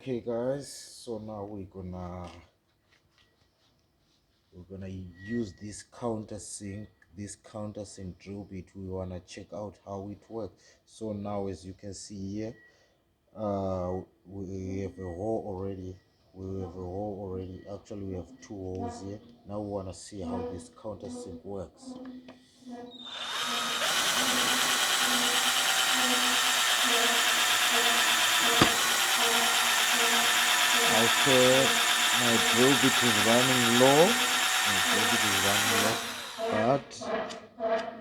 Okay guys, so now we're gonna use this countersink drill bit. We wanna check out how it works. So now, as you can see here, we have a hole already. Actually, we have two holes here. Now we wanna see how this countersink works. Okay, my drill bit is running low. But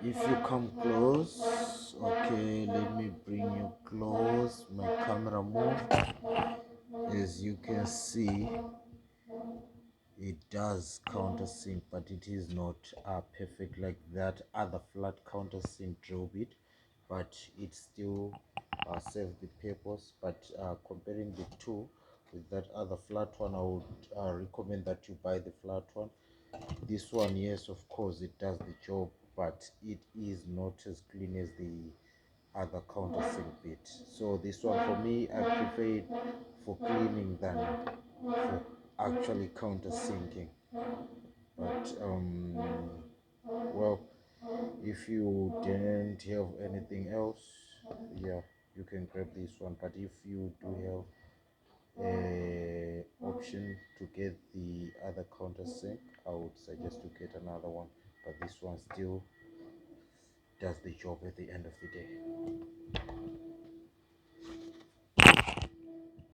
if you come close, okay, let me bring you close. My camera moved. As you can see, it does countersink, but it is not perfect like that other flat countersink drill bit, but it still serves the purpose. But comparing the two with that other flat one, I would recommend that you buy the flat one. This one, yes, of course, it does the job, but it is not as clean as the other countersink bit. So this one, for me, I prefer it for cleaning than for actually countersinking. But well, if you didn't have anything else, yeah, you can grab this one. But if you do have a option to get the other countersink, I would suggest to get another one. But this one still does the job at the end of the day.